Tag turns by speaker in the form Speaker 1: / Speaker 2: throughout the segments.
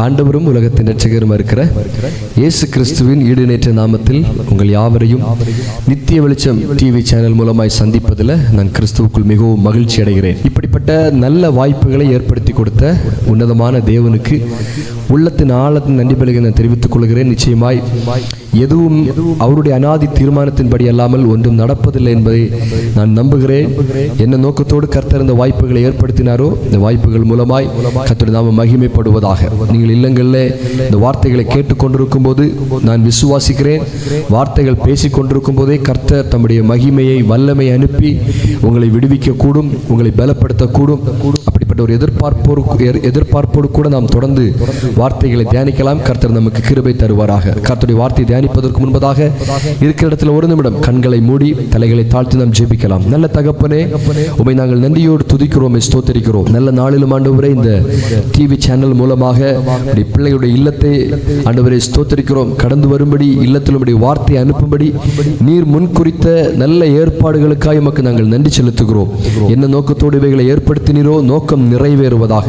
Speaker 1: ஆண்டவரும் உலகத்தின் இரட்சகரும் இருக்கிற இயேசு கிறிஸ்துவின் ஈடுநேற்ற நாமத்தில் உங்கள் யாவரையும் நித்திய வெளிச்சம் டிவி சேனல் மூலமாய் சந்திப்பதில் நான் கிறிஸ்துவுக்குள் மிகவும் மகிழ்ச்சி அடைகிறேன். இப்படிப்பட்ட நல்ல வாய்ப்புகளை ஏற்படுத்தி கொடுத்த உன்னதமான தேவனுக்கு உள்ளத்தின் ஆழத்தின் நன்றி பலிகளை நான் தெரிவித்துக் கொள்கிறேன். நிச்சயமாய் எதுவும் அவருடைய அநாதி தீர்மானத்தின்படி அல்லாமல் ஒன்றும் நடப்பதில்லை என்பதை நான் நம்புகிறேன். என்ன நோக்கத்தோடு கர்த்தர் இந்த வாய்ப்புகளை ஏற்படுத்தினாரோ இந்த வாய்ப்புகள் மூலமாய் கர்த்தருடைய நாமம் மகிமைப்படுவதாக. நீங்கள் இல்லங்களில் இந்த வார்த்தைகளை கேட்டுக்கொண்டிருக்கும் போது நான் விசுவாசிக்கிறேன், வார்த்தைகள் பேசிக் கொண்டிருக்கும் போதே கர்த்தர் தம்முடைய மகிமையை வல்லமை அனுப்பி உங்களை விடுவிக்க கூடும், உங்களை பலப்படுத்தக்கூடும். அப்படிப்பட்ட ஒரு எதிர்பார்ப்போடு கூட நாம் தொடர்ந்து வார்த்தைகளை தியானிக்கலாம். கர்த்தர் நமக்கு கிருபை தருவாராக. கர்த்தருடைய வார்த்தை தியானிப்பதற்கு முன்பதாக இருக்கிற இடத்துல ஒரு நிமிடம் கண்களை மூடி தலைகளை தாழ்த்தி நாம் ஜெபிக்கலாம். நல்ல தகப்பனே, உம்மை நாங்கள் நன்றியோடு துதிக்கிறோம், ஸ்தோத்திரிக்கிறோம். நல்ல நாளிலும் ஆண்டவரே இந்த டிவி சேனல் மூலமாக பிள்ளைகளுடைய இல்லத்தை ஆண்டவரே ஸ்தோத்திரிக்கிறோம். கடந்து வரும்படி இல்லத்திலும் வார்த்தை அனுப்பும்படி நீர் முன்குறித்த நல்ல ஏற்பாடுகளுக்காக உமக்கு நாங்கள் நன்றி செலுத்துகிறோம். என்ன நோக்கத்தோடு இவைகளை ஏற்படுத்தினீரோ நோக்கம் நிறைவேறுவதாக.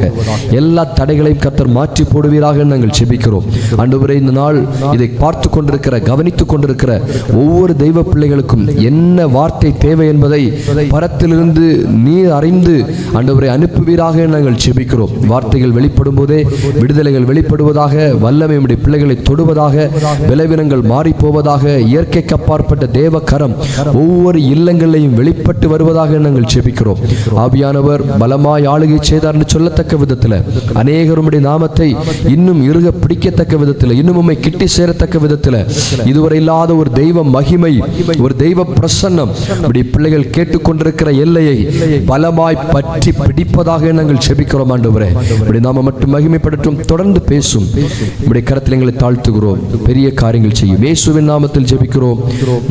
Speaker 1: எல்லா தடைகளையும் கர்த்தர் மாற்றி போடுவீராக நாங்கள் ஜெபிக்கிறோம். ஆண்டவரே, இந்த நாள் இதை பார்த்து கொண்டிருக்கிற கவனித்துக் கொண்டிருக்கிற ஒவ்வொரு தெய்வ பிள்ளைகளுக்கும் என்ன வார்த்தை தேவை என்பதை பரத்திலிருந்து நீர் அறிந்து ஆண்டவரை அனுப்புவீராக நாங்கள் ஜெபிக்கிறோம். வார்த்தைகள் வெளிப்படும் போதே விடுதலைகள் வெளிப்படுவதாக, வல்லமை உம்முடைய பிள்ளைகளை தொடுவதாக, விளைவினங்கள் மாறி போவதாக, இயற்கைக்கு அப்பாற்பட்ட தேவ கரம் ஒவ்வொரு இல்லங்களையும் வெளிப்பட்டு வருவதாக நாங்கள் ஜெபிக்கிறோம். ஆவியானவர் பலமாய் ஆளுகை செய்தார் என்று சொல்லத்தக்க விதத்தில், அநேகருடைய நாமத்தை இன்னும் இறுக பிடிக்கத்தக்க விதத்தில், இன்னும் உம்மை கிட்டி சேரத்தக்க விதத்தில் இதுவரை இல்லாத ஒரு தெய்வ மகிமை, ஒரு தெய்வ பிரசன்னம் பிள்ளைகள் கேட்டுக்கொண்டிருக்கிற எல்லையை பலமாய் பற்றி பிடிப்பதாக நாங்கள் ஜெபிக்கிறோம். ஆண்டவரே, நாம மட்டும் மகிமைப்படட்டும். தொடர்ந்து பேசும் உம்முடைய கரத்தில் எங்களை தாழ்த்துகிறோம். பெரிய காரியங்கள் செய்யும் இயேசுவின் நாமத்தில் ஜெபிக்கிறோம்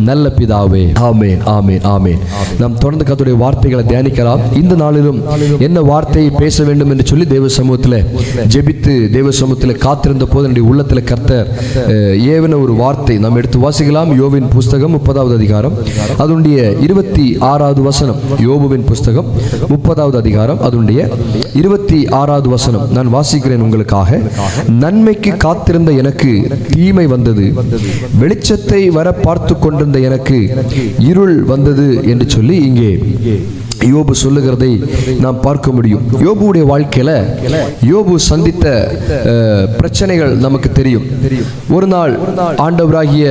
Speaker 1: நல்ல பிதாவே, ஆமென், ஆமென், ஆமென். நாம் தொடர்ந்து கர்த்தருடைய வார்த்தைகளை தியானிக்கலாம். இந்த நாளிலும் என்ன வார்த்தையை பேச வேண்டும் என்று சொல்லி தேவ சமூகத்தில் ஜெபித்து தேவ சமூகத்தில் காத்திருந்த போது என்னுடைய உள்ளத்தில் கர்த்தர் ஏவன ஒரு வார்த்தை நாம் எடுத்து வாசிக்கலாம். யோபுவின் புஸ்தகம் 30வது அதிகாரம் அதனுடைய 26வது வசனம். யோபுவின் புஸ்தகம் 30வது அதிகாரம் அதனுடைய 26வது வசனம் நான் வாசிக்கிறேன் உங்களுக்காக. நன்மைக்கு காத்திருந்த எனக்கு தீமை வந்தது, வெளிச்சத்தை வர பார்த்து கொண்டிருந்த எனக்கு இருள் வந்தது என்று சொல்லி இங்கே யோபு சொல்லுகிறதை நாம் பார்க்க முடியும். யோபுடைய வாழ்க்கையில யோபு சந்தித்த பிரச்சனைகள் நமக்கு தெரியும். ஒரு நாள் ஆண்டவராகிய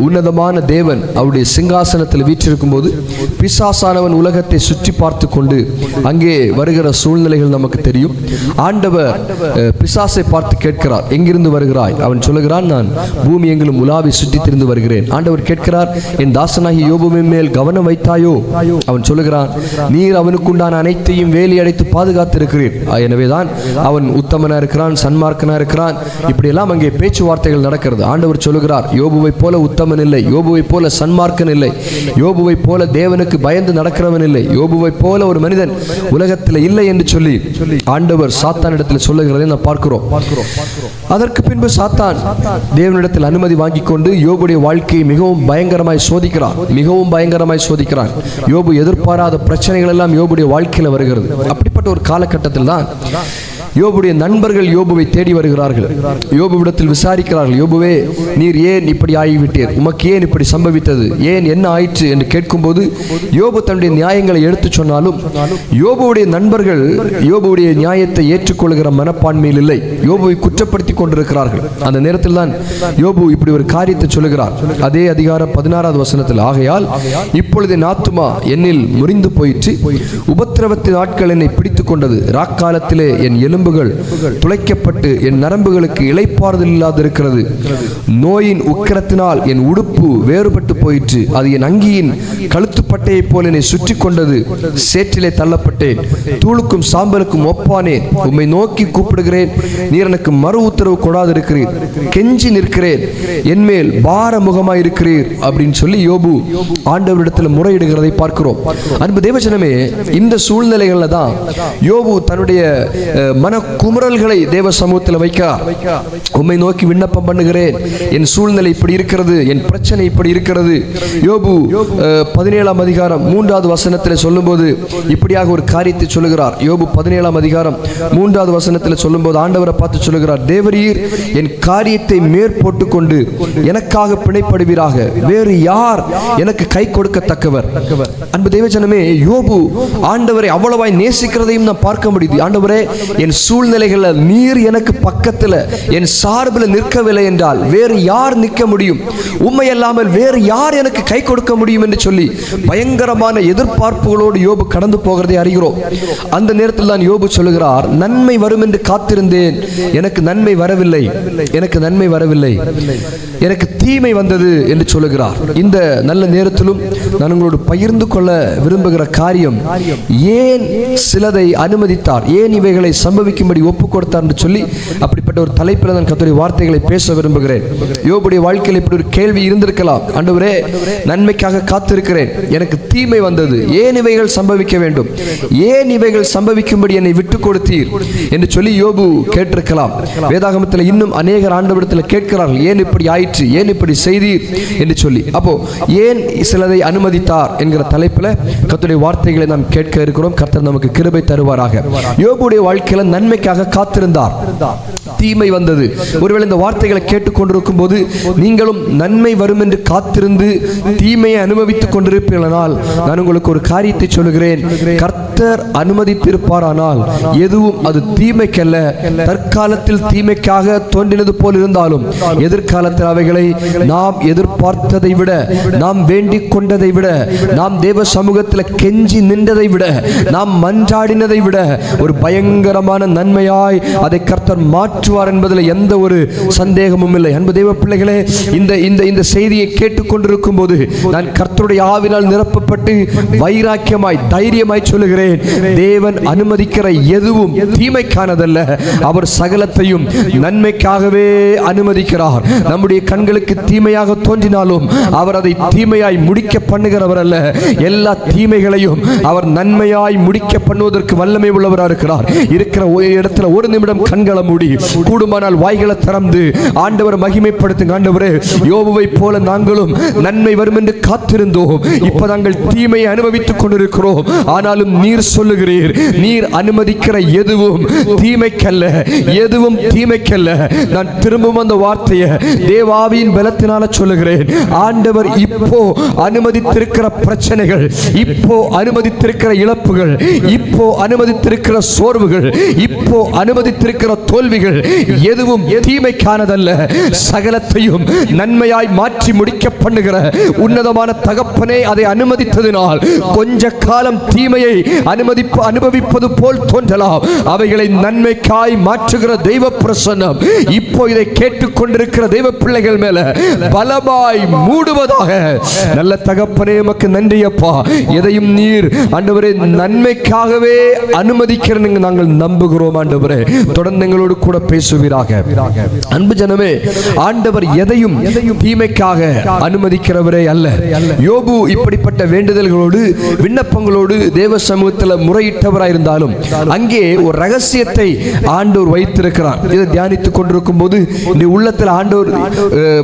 Speaker 1: உன்னதமான தேவன் அவருடைய சிங்காசனத்தில் வீற்றிருக்கும் போது பிசாசானவன் உலகத்தை சுற்றி பார்த்து கொண்டு அங்கே வருகிற சூழ்நிலைகள் நமக்கு தெரியும். ஆண்டவர் பிசாசை பார்த்து கேட்கிறார், எங்கிருந்து வருகிறாய்? அவன் சொல்லுகிறான், நான் பூமி எங்கிலும் உலாவி சுற்றி திரிந்து வருகிறேன். ஆண்டவர் கேட்கிறார், என் தாசனாகிய யோபுவின் மேல் கவனம் வைத்தாயோ? அவன் சொல்லுகிறான், நீர் அவனுக்குண்டான அனைத்தையும் வேலி அடைத்து பாதுகாத்திருக்கிறீர். எனவேதான் அவன் உத்தமனா இருக்கிறான், சன்மார்க்கனா இருக்கிறான். இப்படியெல்லாம் அங்கே பேச்சுவார்த்தைகள் நடக்கிறது. ஆண்டவர் சொல்லுகிறார், யோபுவை போல உத்தமன் இல்லை, யோபுவை போல சன்மார்க்கன் இல்லை, யோபுவை போல தேவனுக்கு பயந்து நடக்கிறவன் இல்லை, யோபுவை போல ஒரு மனிதன் உலகத்தில் இல்லை என்று சொல்லி ஆண்டவர் சாத்தானிடத்தில் சொல்லுகிறதை நாம் பார்க்கிறோம். அதற்கு பின்பு சாத்தான் தேவனிடத்தில் அனுமதி வாங்கி கொண்டு யோபுடைய வாழ்க்கையை மிகவும் பயங்கரமாய் சோதிக்கிறார், மிகவும் பயங்கரமாய் சோதிக்கிறார். யோபு எதிர்பாராத பிரச்சனைகள் எல்லாம் யோபுடைய வாழ்க்கையில் வருகிறது. அப்படிப்பட்ட ஒரு காலகட்டத்தில் தான் யோபுடைய நண்பர்கள் யோபுவை தேடி வருகிறார்கள். யோபுவிடத்தில் விசாரிக்கிறார்கள், யோபுவே, நீர் ஏன் இப்படி ஆகிவிட்டீர்? உமக்கு ஏன் இப்படி சம்பவித்தது? ஏன் என்ன ஆயிற்று என்று கேட்கும்போது யோபு தன்னுடைய நியாயங்களை எடுத்து சொன்னாலும் யோபுடைய நண்பர்கள் யோபுடைய நியாயத்தை ஏற்றுக்கொள்கிற மனப்பான்மையில் இல்லை, யோபுவை குற்றப்படுத்தி கொண்டிருக்கிறார்கள். அந்த நேரத்தில் தான் யோபு இப்படி ஒரு காரியத்தை சொல்லுகிறார். அதே அதிகாரம் 16வது வசனத்தில், ஆகையால் இப்பொழுது என் ஆத்துமா என்னில் முறிந்து போயிற்று, உபத்திரவத்தின் நாட்கள் என்னை பிடித்துக் கொண்டது, ராக்காலத்திலே என் எலும்புகள் துளைக்கப்பட்டு என் நரம்புகளுக்கு இளைப்பாறுதல் இல்லாதிருக்கிறது, நோயின் உக்கிரத்தினால் என் உடுப்பு வேறுபட்டு போயிற்று, அது என் அங்கியின் கழுத்துப்பட்டையை போல என்னை சுற்றி கொண்டது, சேற்றிலே தள்ளப்பட்டேன், தூளுக்கும் சாம்பலுக்கும் ஒப்பானேன், உம்மை நோக்கி கூப்பிடுகிறேன், நீர் எனக்கு மறு உத்தரவு கொடாதிருக்கிறீர், கெஞ்சி நிற்கிறேன், என்மேல் பார முகமாய் இருக்கிறீர் அப்படின்னு சொல்லி யோபு ஆண்டவரிடத்தில் முறையிடுகிறதை பார்க்கிறோம். அன்பு தேவஜனமே, இந்த சூழ்நிலைகள்ல தான் யோபு தன்னுடைய மன குமுறல்களை தேவ சமூகத்தில் வைக்கிறார். உம்மை நோக்கி விண்ணப்பம் பண்ணுகிறேன், என் சூழ்நிலை இப்படி இருக்கிறது, என் பிரச்சனை இப்படி இருக்கிறது. யோபு 17ஆம் அதிகாரம் 3வது வசனத்தில் சொல்லும்போது இப்படியாக ஒரு காரியத்தை சொல்லுகிறார். யோபு 17ஆம் அதிகாரம் 3வது வசனத்தில் சொல்லும்போது ஆண்டவரை பார்த்து சொல்லுகிறார், தேவரீர் என் காரியத்தை மேற்போட்டு கொண்டு எனக்காக பிணைப்படுவீராக, வேறு யார் எனக்கு கை கொடுக்கத்தக்கவர்? அன்பு தேவஜனமே, யோபு ஆண்டவரை அவ்வளவாய் நேசிக்கிறதையும் நான் பார்க்க முடியுது. ஆண்டவரே, என் சூழ்நிலைகள்ல நீர் எனக்கு பக்கத்தில் என் சார்பில் நிற்கவில்லை என்றால் வேறு யார் நிற்க முடியும்? உம்மை அல்லாமல் வேறு யார் எனக்கு கை கொடுக்க முடியும் என்று சொல்லி பயங்கரமான எதிர்பார்ப்புகளோடு யோபு கடந்து போகிறதை அறிகிறோம். அந்த நேரத்தில் தான் யோபு சொல்லுகிறார், நன்மை வரும் என்று காத்திருந்தேன், எனக்கு நன்மை வரவில்லை, எனக்கு நன்மை வரவில்லை, எனக்கு தீமை வந்தது என்று சொல்லுகிறார். இந்த நல்ல நேரத்திலும் நான் உங்களோடு பகிர்ந்து கொள்ள விரும்புகிற காரியம், ஏன் சிலதை அனுமதித்தார், ஏன் இவைகளை சம்பவிக்கும்படி ஒப்பு கொடுத்தார் என்று சொல்லி அப்படிப்பட்ட ஒரு தலைப்பில் நான் கர்த்தருடைய வார்த்தைகளை பேச விரும்புகிறேன். யோபுடைய வாழ்க்கையில் இப்படி ஒரு கேள்வி இருந்திருக்கலாம். ஆண்டவரே, நன்மைக்காக காத்திருக்கிறேன், எனக்கு தீமை வந்தது, ஏன் இவைகள் சம்பவிக்க வேண்டும், ஏன் இவைகள் சம்பவிக்கும்படி என்னை விட்டு கொடுத்தீர் என்று சொல்லி யோபு கேட்டிருக்கலாம். வேதாகமத்தில் இன்னும் அநேகர் ஆண்டவரிடத்தில் கேட்கிறார்கள், ஏன் இப்படி ஆயிற்று, ஏன் இப்படி செய்தீர் என்று சொல்லி. அப்போ ஏன் சிலதை அனுமதித்தார் என்கிற தலைப்பில் கர்த்தருடைய வார்த்தைகளை நாம் கேட்க இருக்கிறோம். கர்த்தர் நமக்கு கிருபை தருவாராக. யோபுடைய வாழ்க்கையில் நன்மைக்காக காத்திருந்தார், தீமை வந்தது. ஒருவேளை இந்த வார்த்தைகளை கேட்டுக்கொண்டிருக்கும் போது நீங்களும் நன்மை வரும் என்று காத்திருந்து தீமையை அனுபவித்துக் கொண்டிருப்பீர்களானால் நான் உங்களுக்கு ஒரு காரியத்தை சொல்லுகிறேன். கர்த்தர் அனுமதித்திருப்பாரானால் எதுவும் அது தீமைக்கல்ல, தற்காலத்தில் தீமைக்காக தோன்றினது போல் இருந்தாலும் எதிர்காலத்தில் அவைகளை நாம் எதிர்பார்த்ததை விட, நாம் வேண்டிக் கொண்டதை விட, நாம் தேவ சமூகத்தில் கெஞ்சி நின்றதை விட, நாம் மன்றாடினதை விட ஒரு பயங்கரமான நன்மையாய் அதை கர்த்தர் மாற்றுவார் என்பதில் எந்த ஒரு சந்தேகமும் இல்லை. அன்பு தேவ பிள்ளைகளே, இந்த செய்தியை கேட்டுக்கொண்டிருக்கும் போது நான் கர்த்தருடைய ஆவினால் நிரப்பப்பட்டு வைராக்கியமாய் தைரியமாய் சொல்லுகிறேன், தேவன் அனுமதிக்கிற எதுவும் தீமைக்கானதல்ல, அவர் சகலத்தையும் நன்மைக்காகவே அனுமதிக்கிறார். நம்முடைய கண்களுக்கு தீமையாக தோன்றினாலும் அவர் அதை தீமையாய் முடிக்க பண்ணுகிறவர் அல்ல. எல்லா தீமைகளையும் அவர் நன்மையாய் முடிக்க பண்ணுவதற்கு வல்லமை உள்ளவராக இருக்கிறார். இருக்கிற இடத்துல ஒரு நிமிடம் கண்களை மூடி, கூடுமானால் வாய்களை திறந்து ஆண்டவர் மகிமைப்படுத்துங்க. ஆண்டவரே, யோபுவை போல நாங்களும் நன்மை வரும் என்று காத்திருந்தோம், இப்ப நாங்கள் தீமையை அனுபவித்துக் கொண்டிருக்கிறோம். ஆனாலும் நீர் சொல்லுகிறீர், நீர் அனுமதிக்கிற எதுவும் தீமைக்கல்ல, எதுவும் தீமைக்கல்ல. நான் திரும்பவும் அந்த வார்த்தையை தேவாவியின் பலத்தினால சொல்லுகிறேன். ஆண்டவர் இப்போ அனுமதித்திருக்கிற பிரச்சனைகள், இப்போ அனுமதித்திருக்கிற இழப்புகள், இப்போ அனுமதித்திருக்கிற சோர்வுகள், இப்போ அனுமதித்திருக்கிற தோல்விகள் எதுவும் தீமைக்கானதல்ல, சகலத்தையும் நன்மையாய் மாற்றி முடிக்க பண்ணுகிற உன்னதமான தகப்பனே அதை அனுமதித்ததினால் கொஞ்ச காலம் தீமையை அனுபவிப்பது போல் தோன்றலாம், அவைகளை நன்மைக்காய் மாற்றுகிற தெய்வ பிரசன்னம் இப்போ இதை கேட்டுக்கொண்டிருக்கிற தெய்வ பிள்ளைகள் மேல பலமாய் மூடுவதாக. நல்ல தகப்பனே, உமக்கு நன்றி அப்பா. எதையும் நீர் ஆண்டவரே நன்மைக்காகவே அனுமதிக்கிறேன் நாங்கள் நம்புகிறோம். ஆண்டவரே, தொடர்ந்து எங்களோடு கூட பேசுவீராக. அன்பு ஜனமே, ஆண்டவர் எதையும் தீமைக்காக அனுமதிக்கிறவரே அல்ல. யோபு இப்படிப்பட்ட வேண்டுதல்களோடு விண்ணப்பங்களோடு தேவ சமூகத்தில் முறையிட்டவராயிருந்தாலும் அங்கே ஒரு ரகசியத்தை ஆண்டவர் வைத்திருக்கிறார். இதை தியானித்துக் கொண்டிருக்கும் போது இந்த உள்ளத்தில் ஆண்டவர்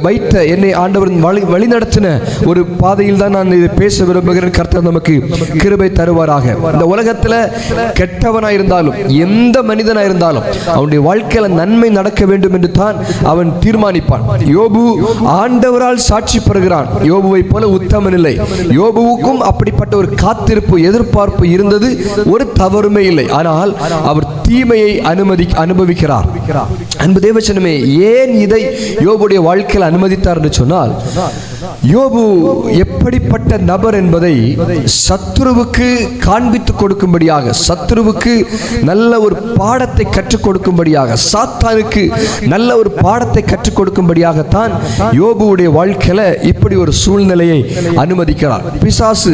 Speaker 1: வைத்த என்னை ஆண்டவர் வழிநடத்தின ஒரு பாதையில் தான் நான் இதை பேச விரும்புகிறேன். கர்த்தர் நமக்கு கிருபை தருவாராக. இந்த உலகத்தில் கெட்டவனாயிருந்தாலும் எந்த மனிதனாயிருந்தாலும் அவனுடைய வாழ்க்கையில் நன்மை நடக்க வேண்டும் என்று தான் அவன் தீர்மானிப்பான். யோபு ஆண்டவரால் சாட்சி பெறுகிறான். யோபுவை போல உத்தமன் இல்லை. யோபுவுக்கும் அப்படிப்பட்ட ஒரு காத்திருப்பு, எதிர்பார்ப்பு இருந்தது, ஒரு தவறுமே இல்லை. ஆனால் அவர் தீமையை அனுபவிக்கிறார். அன்பு தேவச்சனமே, ஏன் இதை யோபுடைய வாழ்க்கையில் அனுமதித்தார் என்று சொன்னால், யோபு எப்படிப்பட்ட நபர் என்பதை சத்துருவுக்கு காண்பித்துக் கொடுக்கும்படியாக, சத்துருவுக்கு நல்ல ஒரு பாடத்தை கற்றுக் கொடுக்கும்படியாக, சாத்தானுக்கு நல்ல ஒரு பாடத்தை கற்றுக் கொடுக்கும்படியாகத்தான் யோபுடைய வாழ்க்கையில இப்படி ஒரு சூழ்நிலையை அனுமதிக்கிறார். பிசாசு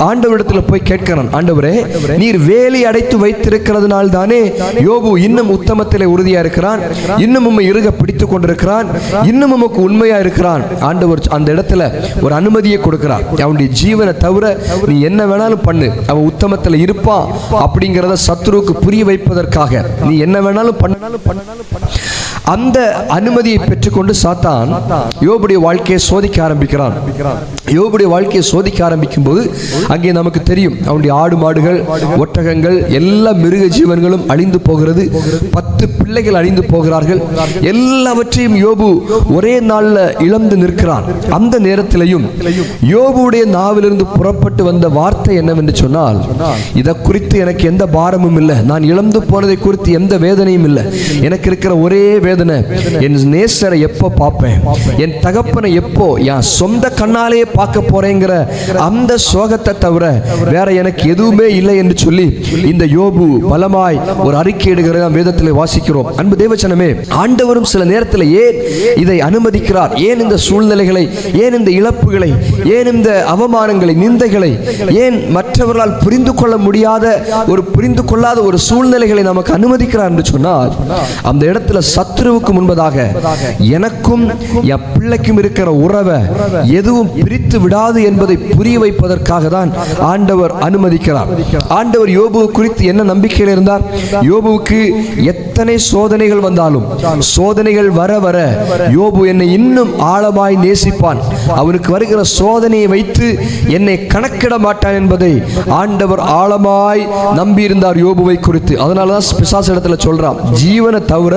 Speaker 1: ஆண்டவரிடத்தில் போய் கேட்கிறான், ஆண்டவரே, ஆண்டவரே, நீர் வேலி அடைத்து வைத்திருக்கிறதுனால் தானே யோபு இன்னும் உத்தமத்திலே உறுதியா இருக்கிறான், இன்னும் உம்மை இறுக பிடித்துக் கொண்டிருக்கிறான், இன்னும் உமக்கு உண்மையா இருக்கிறான். ஆண்டவர் அந்த இடத்துல ஒரு அனுமதியை கொடுக்கிறார். அவனுடைய ஜீவனை தவிர நீ என்ன வேணாலும் பண்ணு, அவன் உத்தமத்தில் இருப்பான் அப்படிங்கிறத சத்துருவுக்கு புரிய வைப்பதற்காக நீ என்ன வேணாலும் அந்த அனுமதியை பெற்றுக்கொண்டு சாத்தான் யோபுடைய வாழ்க்கையை சோதிக்க ஆரம்பிக்கிறான். யோபுடைய வாழ்க்கையை சோதிக்க ஆரம்பிக்கும் போது அங்கே நமக்கு தெரியும், அவனுடைய ஆடு மாடுகள், ஒட்டகங்கள், எல்லா மிருக ஜீவன்களும் அழிந்து போகிறது. 10 பிள்ளைகள் அழிந்து போகிறார்கள். எல்லாவற்றையும் யோபு ஒரே நாள்ல இழந்து நிற்கிறான். அந்த நேரத்திலையும் யோபுடைய நாவிலிருந்து புறப்பட்டு வந்த வார்த்தை என்னவென்று சொன்னால், இதை குறித்து எனக்கு எந்த பாரமும் இல்லை, நான் இழந்து போனதை குறித்து எந்த வேதனையும் இல்லை, எனக்கு இருக்கிற ஒரே வேதனை என் நேசரை எப்போ பார்ப்பேன், என் தகப்பனை எப்போ என் சொந்த கண்ணாலேயே பார்க்க போறேங்கிற அந்த சோகத்தை தவிர வேற எனக்கு எதுவுமே இல்லை என்று சொல்லி இந்த யோபு பலமாய் ஒரு அறிக்கையிடுகிற வேதத்தில் வாசிக்கிறோம். அன்பு தேவச்சனமே, ஆண்டவரும் சில நேரத்தில் ஏன் இதை அனுமதிக்கிறார், ஏன் இந்த சூழ்நிலைகளை, ஏன் இந்த இழப்புகளை, ஏன் இந்த அவமானங்களை, நிந்தைகளை, ஏன் மற்றவர்களால் புரிந்து கொள்ள முடியாத புரிந்து கொள்ளாத ஒரு சூழ்நிலைகளை நமக்கு அனுமதிக்கிறார் என்று சொன்னால், அந்த இடத்துல சத்துருவுக்கு முன்பதாக எனக்கும் என் பிள்ளைக்கும் இருக்கிற உறவை எதுவும் பிரித்து விடாது என்பதை புரிய வைப்பதற்காக தான் ஆண்டவர் அனுமதிக்கிறார். ஆண்டவர் யோபு குறித்து என்ன நம்பிக்கையில் இருந்தார்? யோபுவுக்கு எத்தனை சோதனைகள் வந்தாலும், சோதனைகள் வர வர யோபு என்னை இன்னும் ஆழமாய் நேசிப்பான், அவனுக்கு வருகிற சோதனையை வைத்து என்னை கணக்கிட மாட்டான் என்பதை ஆண்டவர் ஆழமாய் நம்பியிருந்தார் யோபுவை குறித்து. அதனாலதான் பிசாசு இடத்துல சொல்றான், ஜீவனை தவிர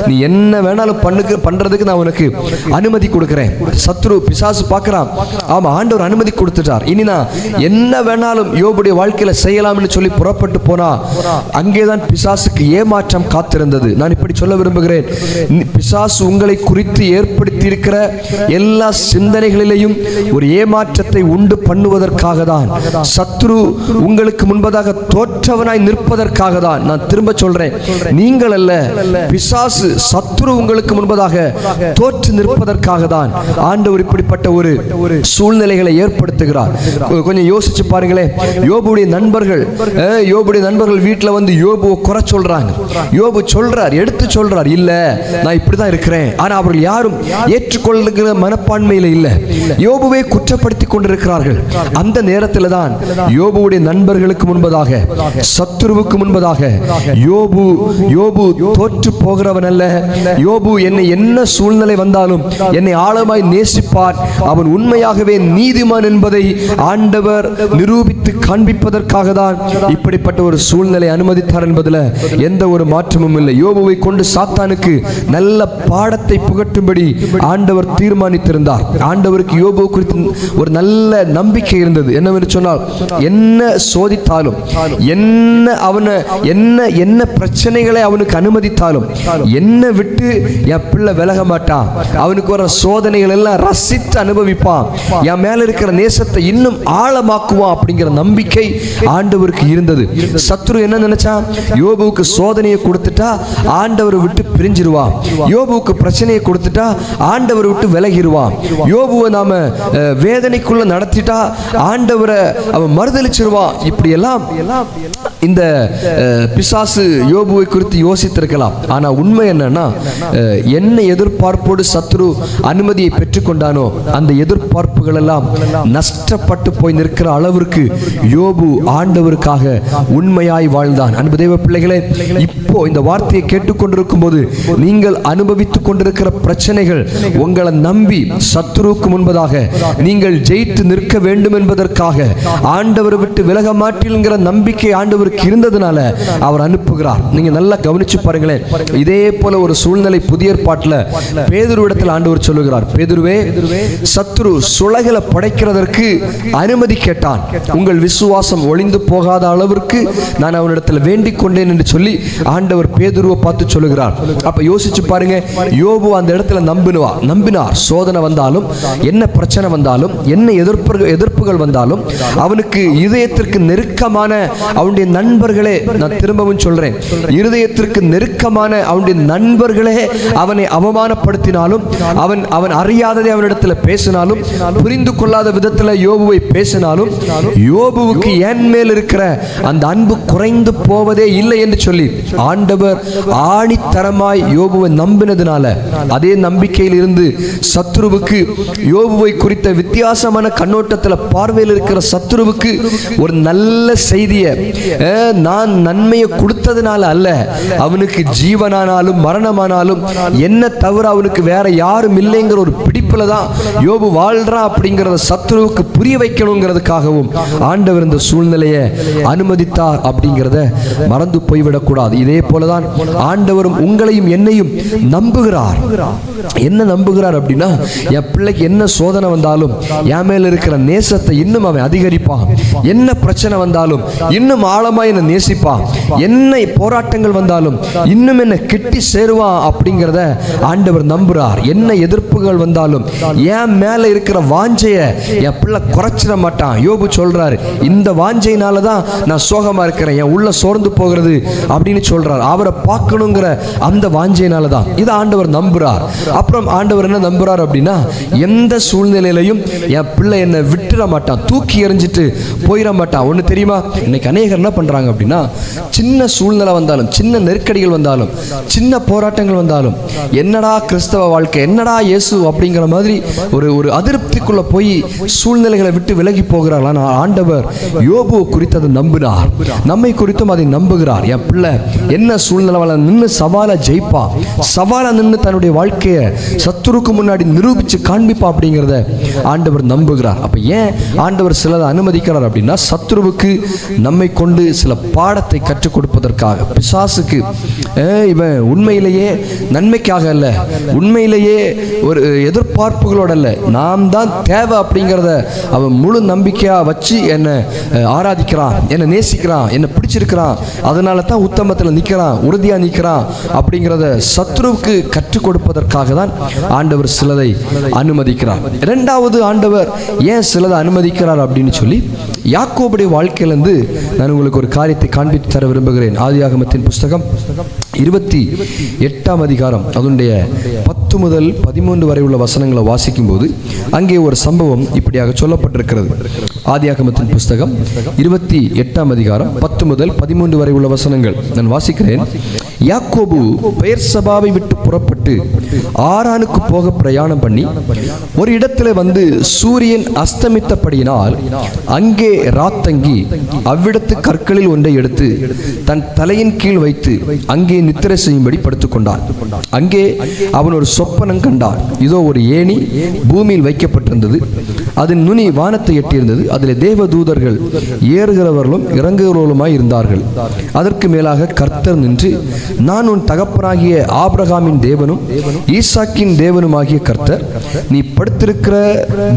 Speaker 1: நீ என்ன வேணாலும் பண்றதுக்கு நான் உனக்கு அனுமதி கொடுக்கிறேன். சத்ரு பிசாசு பார்க்கிறான், ஆமா ஆண்டவர் அனுமதி கொடுத்துட்டார், இனி நான் என்ன வேணாலும் யோபுடைய வாழ்க்கையில செய்யலாம்னு சொல்லி புறப்பட்டு போனா அங்கேதான் பிசாசுக்கு ஏமாற்றம் காத்திருந்தது. நான் இப்படி சொல்ல விரும்புகிறேன், பிசாசு உங்களை குறித்து ஏற்படுத்தி இருக்கிற எல்லா சிந்தனைகளிலேயும் ஒரு ஏமாற்றத்தை உண்டு பண்ணுவதற்காக தான், சத்ரு உங்களுக்கு முன்பதாக தோற்றவனாய் நிற்பதற்காக தான். நான் திரும்ப சொல்றேன், நீங்கள் அல்ல, பிசாசு சத்ரு உங்களுக்கு முன்பதாக தோற்று நிற்பதற்காக தான் ஆண்டவர் இப்படிப்பட்ட ஒரு சூழ்நிலைகளை ஏற்படுத்துகிறார். கொஞ்சம் யோசிச்சு பாருங்களேன், யோபுடைய நண்பர்கள் வீட்டில் வந்து யோபுவை குறை சொல்றாங்க. யோபு சொல்றார், எடுத்து சொல்றார், இல்ல நான் இப்படிதான் இருக்கிறேன். ஆனா அவர்கள் யாரும் ஏற்றுக்கொள்ளுகிற மனப்பான்மையில இல்ல, யோபுவை குற்றப்படுத்தி கொண்டிருக்கிறார்கள். அந்த நேரத்தில் தான் யோபுடைய நண்பர்களுக்கு முன்பதாக, சத்துருவுக்கு முன்பதாக யோபு தோற்று போகிறவன் அல்ல, யோபு என்னை என்ன சூழ்நிலை வந்தாலும் என்னை ஆழமாய் நேசிப்பார், அவன் உண்மையாகவே நீதிமான் என்பதை ஆண்டவர் நிரூபித்து காண்பிப்பதற்காக தான் இப்படிப்பட்ட ஒரு சூழ்நிலை அனுமதித்தார் என்பதில் எந்த ஒரு மாற்றமும் இல்லை. யோபுவை கொண்டு சாத்தானுக்கு நல்ல பாடத்தை புகட்டும்படி ஆண்டவர் தீர்மானித்திருந்தார். ஆண்டவருக்கு யோபு குறித்து ஒரு நல்ல நம்பிக்கை இருந்தது. என்னவென்று சொன்னால், என்ன சோதித்தாலும், என்ன பிரச்சனைகளை அவனுக்கு அனுமதித்தாலும், என்ன விட்டு என் பிள்ளை விலக மாட்டான், அவனுக்கு வர சோதனைகள் எல்லாம் ரசித்து அனுபவிப்பான், என் மேல இருக்கிற நேசத்தை இன்னும் ஆழமாக்குவான் அப்படிங்கிற நம்பிக்கை ஆண்டவருக்கு இருந்தது. சத்ரு என்ன நினைச்சா, யோபுவுக்கு சோதனையை கொடுத்துட்டா ஆண்டவரை விட்டு பிரிஞ்சிருவான், யோபுவுக்கு பிரச்சனையை கொடுத்துட்டா ஆண்டவரை விட்டு விலகிடுவான், யோபுவை நாம வேதனைக்குள்ள நடத்திட்டா ஆண்டவரை அவன் மறுதளிச்சிருவான். இப்படி எல்லாம் இந்த பிசாசு யோபுவை குறித்து யோசித்திருக்கலாம். ஆனா உண்மை என்னன்னா, என்ன எதிர்பார்ப்போடு சத்ரு அனுமதியை பெற்றுக்கொண்டானோ அந்த எதிர்பார்ப்புகள் எல்லாம் நஷ்டப்பட்டு போய் நிற்கிற அளவிற்கு யோபு ஆண்டவருக்காக உண்மையாய் வாழ்ந்தான். அன்பு தேவ பிள்ளைகளே, இப்போ இந்த வார்த்தையை கேட்டுக்கொண்டிருக்கும் போது நீங்கள் அனுபவித்துக் கொண்டிருக்கிற பிரச்சனைகள் உங்களை நம்பி சத்ருவுக்கு முன்பதாக நீங்கள் ஜெயித்து நிற்க வேண்டும் என்பதற்காக ஆண்டவரை விட்டு விலக மாட்டீங்கிற நம்பிக்கை ஆண்டவருக்கு இருந்ததுனால அவர் அனுப்புகிறார். நீங்க நல்லா கவனிச்சு பாருங்களேன், இதே போல ஒரு சூழ்நிலை புதிய ஏற்பாட்டில் பேதுருவிடத்தில் ஆண்டவர் சொல்லுகிறார், பேதுருவே, சத்ரு சுளைகளை படைக்கிறதற்கு அனுமதி கேட்டான், உங்கள் விசுவாசம் ஒளிந்து போகாத அளவிற்கு நான் அவனிடத்தில் வேண்டிக் கொண்டேன் என்று சொல்லி ஆண்டவர் பேதுருவை பார்த்து சொல்லுகிறார். அப்ப யோசிச்சு பாருங்க, யோபு அந்த இடத்துல நம்பினார். சோதனை வந்தாலும், என்ன பிரச்சனை வந்தாலும், என்ன எதிர்ப்புகள் வந்தாலும், அவனுக்கு இதயத்திற்கு நெருக்கமான அவனுடைய நண்பர்களே, நான் திரும்பவும் சொல்றேன், இருதயத்திற்கு நெருக்கமான அவனுடைய நண்பர்களே அவனை அவமானப்படுத்தினாலும், அவன் அறியாததை அவனிடத்தில் பேசினாலும், புரிந்து கொள்ளாத விதத்தில் யோபுவை பேசினாலும், யோபுவுக்கு ஏன் என் மேல் இருக்கிற அந்த அன்பு குறைந்து போவதே இல்லை என்று சொல்லி ஆண்டவர் ஆணித்தரமாய் யோபுவை நம்பினதுனால அதே நம்பிக்கையில் இருந்து சத்துருவுக்கு யோபுவை குறித்த வித்தியாசமான கண்ணோட்டத்தில் பார்வையில் இருக்கிற சத்துருவுக்கு ஒரு நல்ல செய்தியை நான் நன்மையை கொடுத்ததுனால அல்ல, அவனுக்கு ஜீவனானாலும் மரணமானாலும் என்ன தவிர அவனுக்கு வேற யாரும் இல்லைங்கிற ஒரு பிடிப்புல தான் யோபு வாழ்றான் அப்படிங்கிறத சத்துருவுக்கு புரிய வைக்கணுங்கிறதுக்காகவும் ஆண்டவர் இந்த சூழ்நிலையை அனுமதித்தார் அப்படிங்கிறத மறந்து போய்விடக்கூடாது. இதே போலதான் ஆண்டவரும் உங்களையும் என்னையும் நம்புகிறார். என்ன நம்புகிறார் அப்படின்னா, என் பிள்ளைக்கு என்ன சோதனை வந்தாலும் என் மேல இருக்கிற நேசத்தை இன்னும் அவன் அதிகரிப்பான், என்ன பிரச்சனை வந்தாலும் இன்னும் ஆழமா என்ன நேசிப்பான், என்ன போராட்டங்கள் வந்தாலும் இன்னும் என்ன கிட்டி சேருவான் அப்படிங்கிறத ஆண்டவர் நம்புறார். என்ன எதிர்ப்புகள் வந்தாலும் என் மேல இருக்கிற வாஞ்சைய என் பிள்ளை குறைச்சிட மாட்டான். யோபு சொல்றாரு, இந்த வாஞ்சையினால தான் நான் சோகமா இருக்கிறேன், என் உள்ள சோர்ந்து போகிறது அப்படின்னு சொல்றார். அவரை பார்க்கணுங்கிற அந்த வாஞ்சையினால தான் இதை ஆண்டவர் நம்புறார். அப்புறம் ஆண்டவர் என்ன நம்புறார் அப்படின்னா, எந்த சூழ்நிலையிலையும் என் பிள்ளை என்னை விட்டுற மாட்டான், தூக்கி எறிஞ்சிட்டு போயிட மாட்டான். ஒன்று தெரியுமா, இன்னைக்கு அநேகர் என்ன பண்றாங்க அப்படின்னா, சின்ன சூழ்நிலை வந்தாலும், சின்ன நெருக்கடிகள் வந்தாலும், சின்ன போராட்டங்கள் வந்தாலும், என்னடா கிறிஸ்தவ வாழ்க்கை, என்னடா இயேசு அப்படிங்கிற மாதிரி ஒரு அதிருப்திக்குள்ள போய் சூழ்நிலைகளை விட்டு விலகி போகிறார்கள். ஆனால் ஆண்டவர் யோபு குறித்து அதை நம்பினார், நம்மை குறித்தும் அதை நம்புகிறார். என் பிள்ளை என்ன சூழ்நிலை நின்று சவாலை ஜெயிப்பா, சவாலை நின்று தன்னுடைய வாழ்க்கையை சத்துருக்கு முன்னாடி நிரூபிச்சு காண்பிப்பா அப்படிங்கிறத ஆண்டவர் நம்புகிறார். அப்ப ஏன் ஆண்டவர் சிலதை அனுமதிக்கிறார் அப்படின்னா, சத்துருவுக்கு நம்மை கொண்டு சில பாடத்தை கற்றுக் கொடுப்பதற்காக. பிசாசுக்கு இவன் உண்மையிலேயே நன்மைக்காக அல்ல, உண்மையிலேயே ஒரு எதிர்பார்ப்புகளோட அல்ல, நாம் தான் தேவை அப்படிங்கிறத அவன் முழு நம்பிக்கையா வச்சு என்னை ஆராதிக்கிறான், என்னை நேசிக்கிறான், என்னை பிடிச்சிருக்கிறான், அதனால தான் உத்தமத்தில் நிற்கிறான், உறுதியா நிற்கிறான் அப்படிங்கிறத சத்ருவுக்கு கற்றுக் கொடுப்பதற்காக தான் ஆண்டவர் சிலதை அனுமதிக்கிறார். இரண்டாவது, ஆண்டவர் ஏன் சிலதை அனுமதிக்கிறார் அப்படின்னு சொல்லி யாக்கோபுடைய வாழ்க்கையிலிருந்து நான் உங்களுக்கு ஒரு காரியத்தை காண்பித்து தர விரும்புகிறேன். ஆதியாகமத்தின் புஸ்தகம் 28ஆம் அதிகாரம் அதனுடைய 10 முதல் 13 வரை உள்ள வசனங்களை வாசிக்கும் போது அங்கே ஒரு சம்பவம் இப்படியாக சொல்லப்பட்டிருக்கிறது. ஆதியாகமத்தின் புஸ்தகம் 28ஆம் அதிகாரம் 10 முதல் 13 வரை உள்ள வசனங்கள் நான் வாசிக்கிறேன். யாக்கோபு பெயர்சபாவை விட்டு புறப்பட்டு ஆரானுக்கு போக பிரயாணம் பண்ணி ஒரு இடத்துல வந்து சூரியன் அஸ்தமித்தபடியினால் அங்கே ராத்தங்கி அவ்விடத்து கற்களில் ஒன்றை எடுத்து தன் தலையின் கீழ் வைத்து அங்கே நித்திரை செய்யும்படி படுத்துக் கொண்டான். அங்கே அவன் ஒரு சொப்பனம் கண்டான். இதோ ஒரு ஏணி பூமியில் வைக்கப்பட்டிருந்தது, அதன் நுனி வானத்தை எட்டியிருந்தது, அதில் தேவ தூதர்கள் ஏறுகிறவர்களும் இறங்குகிறவர்களுமாய் இருந்தார்கள். அதற்கு மேலாக கர்த்தர் நின்று, நான் உன் தகப்பனாகிய ஆபிரகாமின் தேவனும் ஈசாக்கின் தேவனுமாகிய கர்த்தர், நீ படுத்திருக்கிற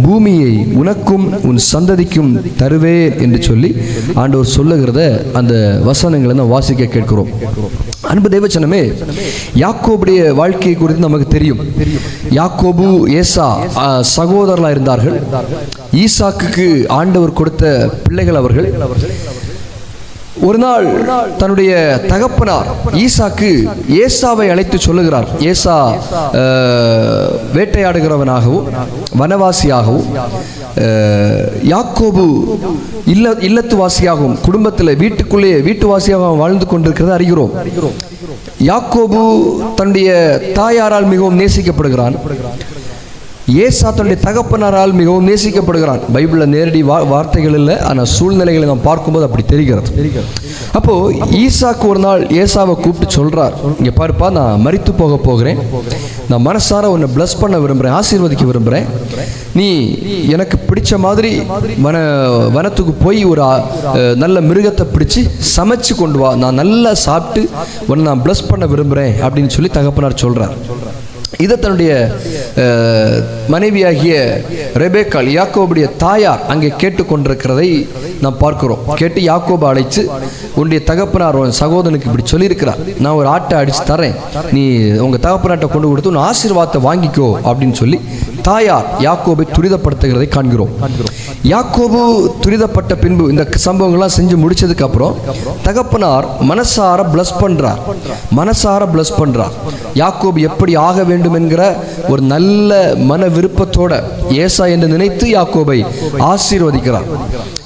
Speaker 1: பூமியை உனக்கும் உன் சந்ததிக்கும் தருவேன் என்று சொல்லி ஆண்டவர் சொல்லுகிறத அந்த வசனங்களை நாம் வாசிக்க கேட்கிறோம். அன்பு தேவச்சனமே, யாக்கோபுடைய வாழ்க்கையை குறித்து நமக்கு தெரியும். யாக்கோபு ஏசா சகோதரர்களாக இருந்தார்கள். ஈசாக்குக்கு ஆண்டவர் கொடுத்த பிள்ளைகள் அவர்கள். ஒரு நாள் தன்னுடைய தகப்பனார் ஈசாக்கு ஏசாவை அழைத்து சொல்லுகிறார். ஏசா வேட்டையாடுகிறவனாகவும் வனவாசியாகவும், யாக்கோபு இல்லத்துவாசியாகவும், குடும்பத்தில் வீட்டுக்குள்ளே வீட்டுவாசியாகவும் வாழ்ந்து கொண்டிருக்கிறத அறிகிறோம். யாக்கோபு தன்னுடைய தாயாரால் மிகவும் நேசிக்கப்படுகிறான். ஏசா தன்னுடைய தகப்பனாரால் மிகவும் நேசிக்கப்படுகிறான். பைபிளில் நேரடி வார்த்தைகள் இல்லை, ஆனால் சூழ்நிலைகளை நாம் பார்க்கும்போது அப்படி தெரிகிறது. அப்போ ஈசாக்கு ஒரு நாள் ஏசாவை கூப்பிட்டு சொல்றார், இங்க பாருப்பா, நான் மரித்து போக போகிறேன், நான் மனசார உன்னை பிளஸ் பண்ண விரும்புகிறேன், ஆசீர்வதிக்க விரும்புகிறேன், நீ எனக்கு பிடிச்ச மாதிரி வனத்துக்கு போய் ஒரு நல்ல மிருகத்தை பிடிச்சி சமைச்சு கொண்டு வா, நான் நல்லா சாப்பிட்டு உன்னை நான் பிளஸ் பண்ண விரும்புகிறேன் அப்படின்னு சொல்லி தகப்பனார் சொல்றார். இதை தன்னுடைய மனைவியாகிய ரெபேக்காள், யாக்கோபுடைய தாயார், அங்கே கேட்டுக்கொண்டிருக்கிறதை நாம் பார்க்கிறோம். கேட்டு யாக்கோபை அழைச்சு, உன்னுடைய தகப்பனார் சகோதரனுக்கு இப்படி சொல்லியிருக்கிறார், நான் ஒரு ஆட்டை அடிச்சு தரேன், நீ உங்க தகப்பனாட்டை கொண்டு கொடுத்து உன் ஆசீர்வாதத்தை வாங்கிக்கோ அப்படின்னு சொல்லி தாயார் யாக்கோபை துரிதப்படுத்துகிறதை காண்கிறோம். யாக்கோபு துரிதப்பட்ட பின்பு இந்த சம்பவங்கள்லாம் செஞ்சு முடிச்சதுக்கு அப்புறம் தகப்பனார் மனசார பிளஸ் பண்றார். யாக்கோபு எப்படி ஆக வேண்டும் என்கிற ஒரு நல்ல மன விருப்பத்தோட ஏசா என்று நினைத்து யாக்கோபை ஆசீர்வதிக்கிறார்.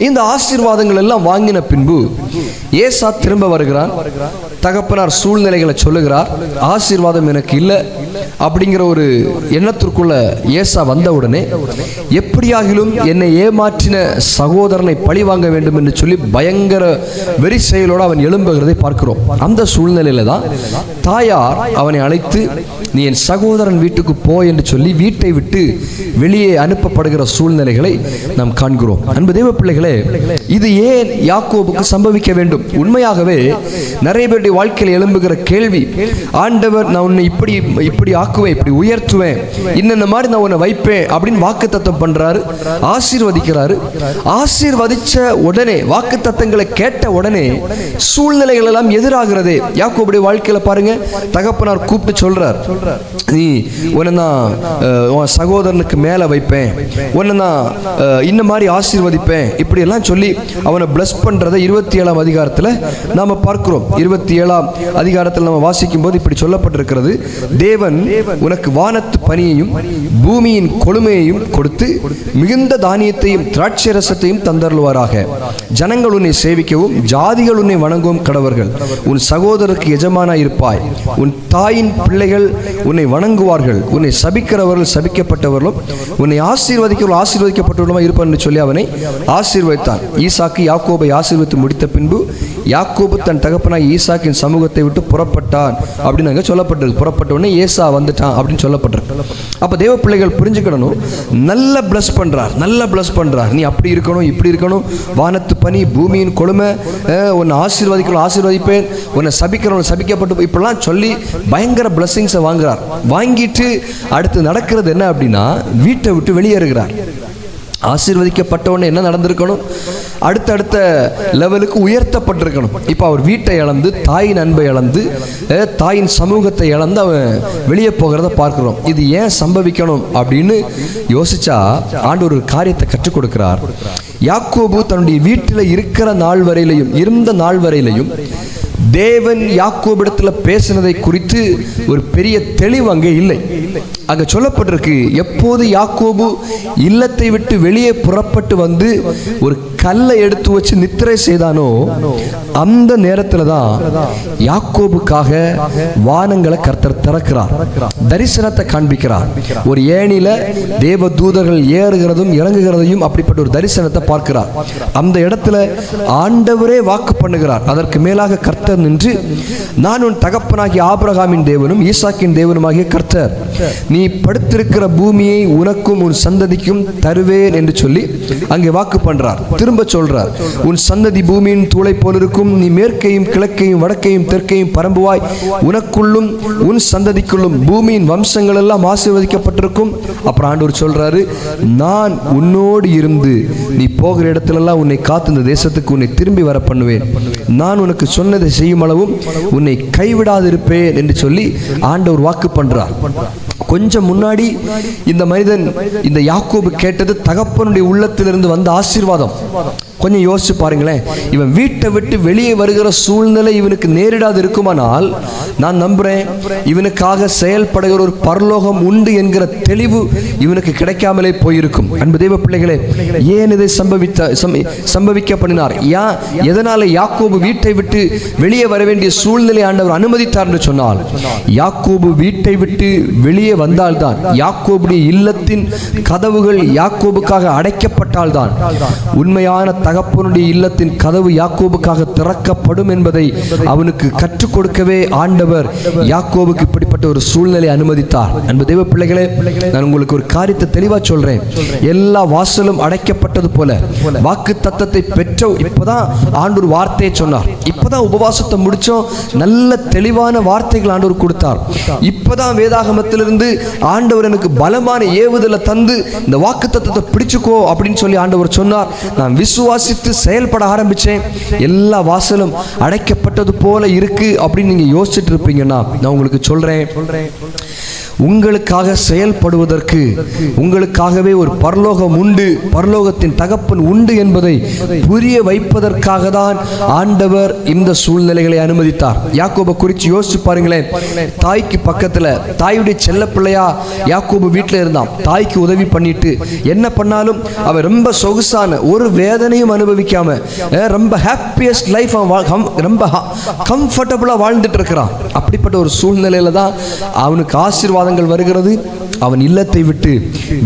Speaker 1: இந்த ஆசீர்வாதங்கள் எல்லாம் வாங்கின பின்பு ஏசா திரும்ப வருகிறான். தகப்பனார் சூழ்நிலைகளை சொல்லுகிறார். ஆசீர்வாதம் எனக்கு இல்லை அப்படிங்கிற ஒரு எண்ணத்திற்குள்ள ஏசா வந்தவுடனே எப்படியாகிலும் என்னை ஏமாற்றின சகோதரனை பழி வாங்க வேண்டும் என்று சொல்லி பயங்கர வெறி செயலோடு அவன் எழும்புகிறதை பார்க்கிறோம். அந்த சூழ்நிலையில தான் தாயார் அவனை அழைத்து நீ என் சகோதரன் வீட்டுக்கு போ என்று சொல்லி வீட்டை விட்டு வெளியே அனுப்பப்படுகிற சூழ்நிலைகளை நாம் காண்கிறோம். அன்பு தேவ பிள்ளைகளே, இது ஏன் யாக்கோபுக்கு சம்பவிக்க வேண்டும்? உண்மையாகவே நிறைய பேருடைய வாழ்க்கையில் எழும்புகிற கேள்வி, ஆண்டவர் நான் உன்னை இப்படி இப்படி ஆக்குவேன், இப்படி உயர்த்துவேன், இன்னென்ன மாதிரி நான் உன்னை வைப்பேன் அப்படின்னு வாக்குத்தத்தம் பண்றாரு, ஆசீர்வதிக்கிறாரு. ஆசீர்வதிச்ச உடனே வாக்குத்தத்தங்களை கேட்ட உடனே சூழ்நிலைகள் எல்லாம் எதிராகிறது. யாக்கோபுடைய வாழ்க்கையில பாருங்க, தகப்பனார் கூப்பிட்டு சொல்றார், நீ உன்னை நான் உன் சகோதரனுக்கு மேல வைப்பேன், உன்னை நான் இந்த மாதிரி ஆசீர்வதிப்பேன், இப்படி எல்லாம் சொல்லி அவனை பிளஸ் பண்றதை 27ஆம் அதிகாரத்தில் நாம பார்க்கிறோம். 27ஆம் அதிகாரத்தில் நம்ம வாசிக்கும் போது இப்படி சொல்லப்பட்டிருக்கிறது, தேவன் உனக்கு வானத்து பனியையும் பூமியின் கொழுமையையும் கொடுத்து மிகுந்த தானியத்தையும் திராட்சை ரசத்தையும் தந்தருள்வாராக. ஜனங்கள் உன்னை சேவிக்கவும் ஜாதிகள் உன்னை வணங்கவும் கடவர்கள். உன் சகோதரருக்கு எஜமானாய் இருப்பாய். உன் தாயின் பிள்ளைகள் உன்னை வணங்குவார்கள். உன்னை சபிக்கிறவர்கள் சபிக்கப்பட்டவர்களும் உன்னை ஆசீர்வதிக்கிறவர்கள் ஆசீர்வதிக்கப்பட்டவர்களும் இருப்பார் என்று சொல்லி அவனை ஆசீர்வதித்தான். ஈசாக்கு யாக்கோபை ஆசீர்வதித்து முடித்த பின்பு யாக்கோபு தன் தகப்பனாய் ஈசாக்கின் சமூகத்தை விட்டு புறப்பட்டான் அப்படின்னு அங்கே சொல்லப்பட்டிருக்கு. புறப்பட்ட உடனே ஏசா வந்துட்டான் அப்படின்னு சொல்லப்பட்டிருக்கு. அப்போ தேவ பிள்ளைகள் புரிஞ்சுக்கணும், நல்ல பிளஸ் பண்றார், நல்ல பிளஸ் பண்றார். நீ அப்படி இருக்கணும், இப்படி இருக்கணும், வானத்து பனி பூமியின் கொழுமை, உன்னை ஆசீர்வதிக்கணும் ஆசீர்வதிப்பேன், உன்னை சபிக்கிறவன் சபிக்கப்பட்டு, இப்படிலாம் சொல்லி பயங்கர பிளஸிங்ஸை வாங்குறார். வாங்கிட்டு அடுத்து நடக்கிறது என்ன அப்படின்னா, வீட்டை விட்டு வெளியேறுகிறார். ஆசீர்வதிக்கப்பட்டவொன்னே என்ன நடந்திருக்கணும்? அடுத்தடுத்த லெவலுக்கு உயர்த்தப்பட்டிருக்கணும். இப்போ அவர் வீட்டை இழந்து, தாயின் அன்பை இழந்து, தாயின் சமூகத்தை இழந்து அவன் வெளியே போகிறத பார்க்கிறோம். இது ஏன் சம்பவிக்கணும் அப்படின்னு யோசிச்சா ஆண்டவர் ஒரு காரியத்தை கற்றுக் கொடுக்கிறார். யாக்கோபு தன்னுடைய வீட்டில் இருக்கிற நாள் வரையிலையும், இருந்த நாள் வரையிலையும் தேவன் யாக்கோபிடத்தில் பேசினதை குறித்து ஒரு பெரிய தெளிவு அங்கே இல்லை. அங்கே சொல்லப்பட்டிருக்கு, எப்போது யாக்கோபு இல்லத்தை விட்டு வெளியே புறப்பட்டு வந்து ஒரு கல்லை எடுத்து வச்சு நித்திரை செய்தானோ அந்த நேரத்தில் தான் யாக்கோபுக்காக வானங்களை கர்த்தர் திறக்கிறார், தரிசனத்தை காண்பிக்கிறார். ஒரு ஏணியில தேவ தூதர்கள் ஏறுகிறதும் இறங்குகிறதையும் அப்படிப்பட்ட ஒரு தரிசனத்தை பார்க்கிறார். அந்த இடத்துல ஆண்டவரே வாக்கு பண்ணுகிறார். அதற்கு மேலாக கர்த்தர் நின்று, நான் உன் தகப்பனாகிய ஆபிரகாமின் தேவனும் ஈசாக்கின் தேவனுமாகிய கர்த்தர், நீ படுத்திருக்கிற பூமியை உனக்கும் உன் சந்ததிக்கும் தருவேன் என்று சொல்லி அங்கே வாக்கு பண்றார். திரும்ப சொல்றார், உன் சந்ததி பூமியின் தூளை போல் இருக்கும், நீ மேற்கையும் கிழக்கையும் வடக்கையும் தெற்கையும் பரம்புவாய், உனக்குள்ளும் உன் சந்ததிக்குள்ளும் பூமியின் வம்சங்கள் எல்லாம் ஆசீர்வதிக்கப்பட்டிருக்கும். அப்புறம் ஆண்டவர் சொல்றாரு, நான் உன்னோடு இருந்து நீ போகிற இடத்திலெல்லாம் உன்னை காத்து இந்த தேசத்துக்கு உன்னை திரும்பி வர பண்ணுவேன், நான் உனக்கு சொன்னதை செய்யும் அளவும் உன்னை கைவிடாதிருப்பேன் என்று சொல்லி ஆண்டவர் வாக்கு பண்றார். கொஞ்சம் முன்னாடி இந்த மனிதன், இந்த யாக்கோபு கேட்டது தகப்பனுடைய உள்ளத்திலிருந்து வந்த ஆசீர்வாதம். கொஞ்சம் யோசிச்சு பாருங்களேன், இவன் வீட்டை விட்டு வெளியே வருகிற சூழ்நிலை இவனுக்கு நேரிடாது இருக்குமானால் நான் நம்புறேன் இவனுக்காக செயல்படுகிற ஒரு பரலோகம் உண்டு என்கிற தெளிவு இவனுக்கு கிடைக்காமலே போயிருக்கும். அன்பு தேவ பிள்ளைகளே, ஏன் இதை சம்பவிக்க பண்ணினார்? எதனால யாக்கோபு வீட்டை விட்டு வெளியே வர வேண்டிய சூழ்நிலை ஆண்டவர் அனுமதித்தார் என்று சொன்னால், யாக்கோபு வீட்டை விட்டு வெளியே வந்தால்தான், யாக்கோபுடைய இல்லத்தின் கதவுகள் யாக்கோபுக்காக அடைக்கப்பட்டால்தான் உண்மையான தகப்பனுடைய இல்லத்தின் கதவு யாக்கோபுக்காக திறக்கப்படும் என்பதை அவனுக்கு கற்றுக் கொடுக்கவே ஆண்டவர் யாக்கோபுக்கு இப்படிப்பட்ட ஒரு சூழ்நிலை அனுமதித்தார். அன்பு தேவ பிள்ளைகளே, நான் உங்களுக்கு ஒரு காரியத்தை தெளிவா சொல்றேன். எல்லா வாசலும் அடைக்கப்பட்டது போல வாக்கு தத்தத்தை பெற்ற இப்பதான் ஆண்டவர் வார்த்தையை சொன்னார். இப்பதான் உபவாசத்தை முடிச்சோம், நல்ல தெளிவான வார்த்தைகள் ஆண்டவர் கொடுத்தார். இப்பதான் வேதாகமத்திலிருந்து ஆண்டவர் எனக்கு பலமான ஏவுதலை தந்து இந்த வாக்கு தத்தத்தை பிடிச்சுக்கோ அப்படின்னு சொல்லி ஆண்டவர் சொன்னார். நான் விசுவாசித்து செயல்பட ஆரம்பிச்சேன். எல்லா வாசலும் அடைக்கப்பட்டது போல இருக்கு அப்படின்னு நீங்க யோசிச்சுட்டு இருப்பீங்கன்னா நான் உங்களுக்கு சொல்றேன், உங்களுக்காக செயல்படுவதற்கு, உங்களுக்காகவே ஒரு பரலோகம் உண்டு, பரலோகத்தின் தகப்பன் உண்டு என்பதை புரிய வைப்பதற்காக தான் ஆண்டவர் இந்த சூழ்நிலைகளை அனுமதித்தார். யாக்கோபை குறித்து யோசிச்சு பாருங்களேன். தாய்க்கு பக்கத்துல தாயுடைய செல்ல பிள்ளையா யாக்கோபு வீட்டில் இருந்தான். தாய்க்கு உதவி பண்ணிட்டு என்ன பண்ணாலும் அவன் ரொம்ப சொகுசான ஒரு வேதனையும் அனுபவிக்காம ரொம்ப ஹாப்பியஸ்ட் லைஃப் ரொம்ப கம்ஃபர்டபுளா வாழ்ந்துட்டு இருக்கிறான். அப்படிப்பட்ட ஒரு சூழ்நிலையில தான் அவனுக்கு ஆசீர்வாதங்கள் வருகிறது. அவன் இல்லத்தை விட்டு